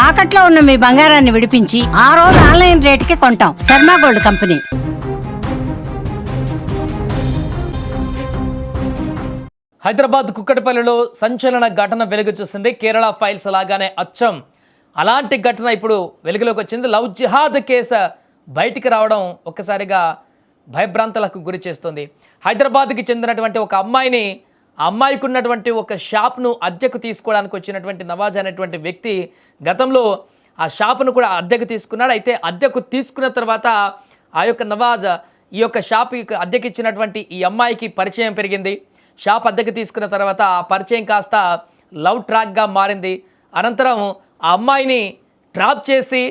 తాకట్లో ఉన్న మీ బంగారాన్ని విడిపించి ఆ రోజు ఆన్లైన్ రేటుకి కొంటాం. Sharma gold company. హైదరాబాద్ కుక్కటిపల్లిలో సంచలన ఘటన వెలుగు చూసింది. కేరళ ఫైల్స్ లాగానే అచ్చం అలాంటి ఘటన ఇప్పుడు వెలుగులోకి వచ్చింది. లవ్ జిహాద్ కేసు బయటికి రావడం ఒక్కసారిగా భయభ్రాంతులకు గురి చేస్తుంది. హైదరాబాద్కి చెందినటువంటి ఒక అమ్మాయిని, ఆ అమ్మాయికి ఉన్నటువంటి ఒక షాప్ను అద్దెకు తీసుకోవడానికి వచ్చినటువంటి నవాజ్ అనేటువంటి వ్యక్తి గతంలో ఆ షాపును కూడా అద్దెకు తీసుకున్నాడు. అయితే అద్దెకు తీసుకున్న తర్వాత ఆ యొక్క నవాజ్ ఈ యొక్క షాప్ అద్దెకి ఇచ్చినటువంటి ఈ అమ్మాయికి పరిచయం పెరిగింది. షాప్ అద్దెకి తీసుకున్న తర్వాత ఆ పరిచయం కాస్త లవ్ ట్రాక్గా మారింది. అనంతరం ఆ అమ్మాయిని ట్రాప్ చేసి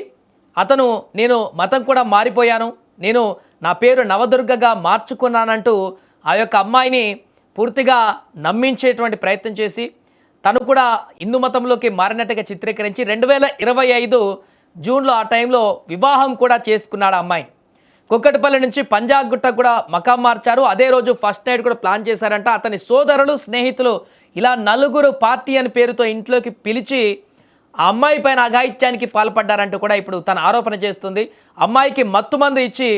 అతను నేను మతం కూడా మారిపోయాను, నేను నా పేరు నవదుర్గగా మార్చుకున్నానంటూ ఆ యొక్క అమ్మాయిని పూర్తిగా నమ్మించేటువంటి ప్రయత్నం చేసి తను కూడా హిందూ మతంలోకి మారినట్టుగా చిత్రీకరించి 2025 జూన్లో ఆ టైంలో వివాహం కూడా చేసుకున్నాడు ఆ అమ్మాయి. కుక్కటిపల్లి నుంచి పంజాగుట్ట కూడా మకాం మార్చారు. అదే రోజు ఫస్ట్ నైట్ కూడా ప్లాన్ చేశారంట. అతని సోదరులు, స్నేహితులు ఇలా నలుగురు పార్టీ అని పేరుతో ఇంట్లోకి పిలిచి ఆ అమ్మాయి పైన అఘాయిత్యానికి పాల్పడ్డారంటూ కూడా ఇప్పుడు తన ఆరోపణ చేస్తుంది. అమ్మాయికి మత్తుమందు ఇచ్చి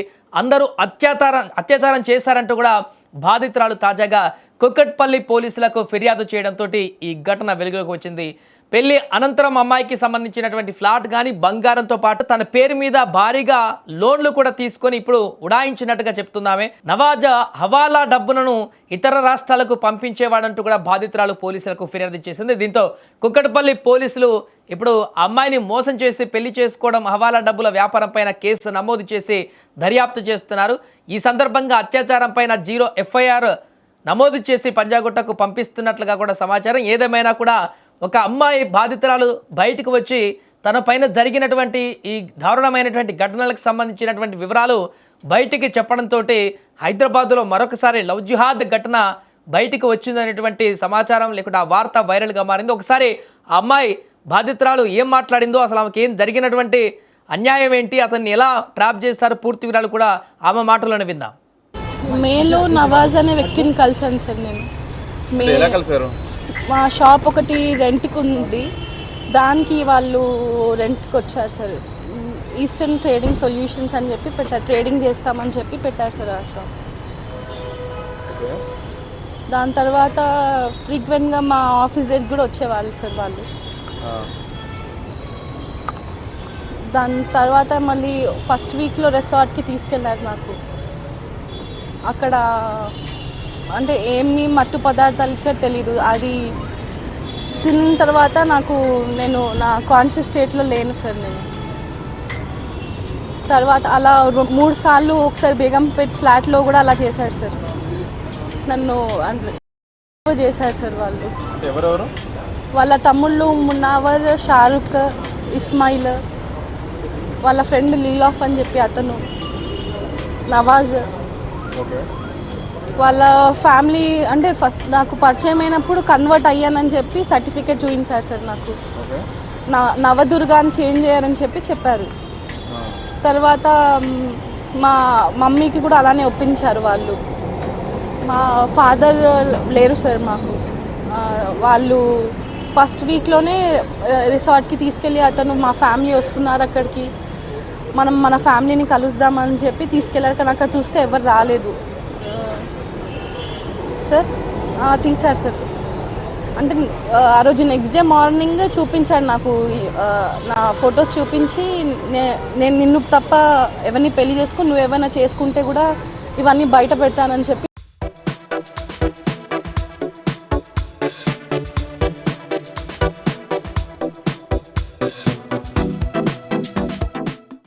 అందరూ అత్యాచారం చేశారంటూ కూడా బాధితురాలు తాజాగా కుక్కట్పల్లి పోలీసులకు ఫిర్యాదు చేయడంతో ఈ ఘటన వెలుగులోకి వచ్చింది. పెళ్లి అనంతరం అమ్మాయికి సంబంధించినటువంటి ఫ్లాట్ కానీ బంగారంతో పాటు తన పేరు మీద భారీగా లోన్లు కూడా తీసుకొని ఇప్పుడు ఉడాయించినట్టుగా చెప్తున్నామే. నవాజ్ హవాలా డబ్బులను ఇతర రాష్ట్రాలకు పంపించేవాడంటూ కూడా బాధితురాలు పోలీసులకు ఫిర్యాదు చేసింది. దీంతో కుక్కట్పల్లి పోలీసులు ఇప్పుడు అమ్మాయిని మోసం చేసి పెళ్లి చేసుకోవడం, హవాలా డబ్బుల వ్యాపారం పైన కేసు నమోదు చేసి దర్యాప్తు చేస్తున్నారు. ఈ సందర్భంగా అత్యాచారం పైన 0 FIR నమోదు చేసి పంజాగుట్టకు పంపిస్తున్నట్లుగా కూడా సమాచారం. ఏదేమైనా కూడా ఒక అమ్మాయి బాధితురాలు బయటకు వచ్చి తన పైన జరిగినటువంటి ఈ దారుణమైనటువంటి ఘటనలకు సంబంధించినటువంటి వివరాలు బయటికి చెప్పడంతో హైదరాబాద్లో మరొకసారి లవ్ జిహాద్ ఘటన బయటికి వచ్చిందనేటువంటి సమాచారం లేకుంటే ఆ వార్త వైరల్గా మారింది. ఒకసారి ఆ అమ్మాయి బాధితురాలు ఏం మాట్లాడిందో, అసలు ఆమెకి ఏం జరిగినటువంటి అన్యాయం ఏంటి, అతన్ని ఎలా ట్రాప్ చేస్తారు, పూర్తి వివరాలు కూడా ఆమె మాటలోనే విందాం. మేలో నవాజ్ అనే వ్యక్తిని కలిసాను సార్. నేను మా షాప్ ఒకటి రెంట్కి ఉంది, దానికి వాళ్ళు రెంట్కి వచ్చారు సార్. ఈస్టర్న్ ట్రేడింగ్ సొల్యూషన్స్ అని చెప్పి పెట్టారు, ట్రేడింగ్ చేస్తామని చెప్పి పెట్టారు సార్ ఆ షాప్. దాని తర్వాత ఫ్రీక్వెంట్గా మా ఆఫీస్ దగ్గర కూడా వచ్చేవాళ్ళు సార్ వాళ్ళు. దాని తర్వాత మళ్ళీ ఫస్ట్ వీక్లో రెసార్ట్కి తీసుకెళ్ళారు నాకు. అక్కడ అంటే ఏమి మత్తు పదార్థాలు ఇచ్చారో తెలీదు. అది తిన్న తర్వాత నేను నా కాన్షియస్ స్టేట్లో లేను సార్. నేను తర్వాత అలా 3 సార్లు ఒకసారి బేగంపేట్ ఫ్లాట్లో కూడా అలా చేశారు సార్. నన్ను చేశారు సార్ వాళ్ళు. ఎవరెవరు? వాళ్ళ తమ్ముళ్ళు మున్నావర్, షారుఖ్, ఇస్మాయిల్, వాళ్ళ ఫ్రెండ్ లీలాఫ్ అని చెప్పి అతను, నవాజ్. వాళ్ళ ఫ్యామిలీ అంటే ఫస్ట్ నాకు పరిచయం అయినప్పుడు కన్వర్ట్ అయ్యానని చెప్పి సర్టిఫికేట్ చూపించారు సార్ నాకు. నవదుర్గా అని చేంజ్ చేయాలని చెప్పారు. తర్వాత మా మమ్మీకి కూడా అలానే ఒప్పించారు వాళ్ళు. మా ఫాదర్ లేరు సార్ మాకు. వాళ్ళు ఫస్ట్ వీక్లోనే రిసార్ట్కి తీసుకెళ్ళి అతను మా ఫ్యామిలీ వస్తున్నారు అక్కడికి, మనం మన ఫ్యామిలీని కలుద్దామని చెప్పి తీసుకెళ్ళారు. కానీ అక్కడ చూస్తే ఎవరు రాలేదు సార్. తీశారు సార్. అంటే ఆ రోజు నెక్స్ట్ డే మార్నింగ్ చూపించాడు నాకు, నా ఫొటోస్ చూపించి నేను నిన్ను తప్ప ఎవరిని పెళ్లి చేసుకుని నువ్వు ఏమైనా చేసుకుంటే కూడా ఇవన్నీ బయట పెడతానని చెప్పి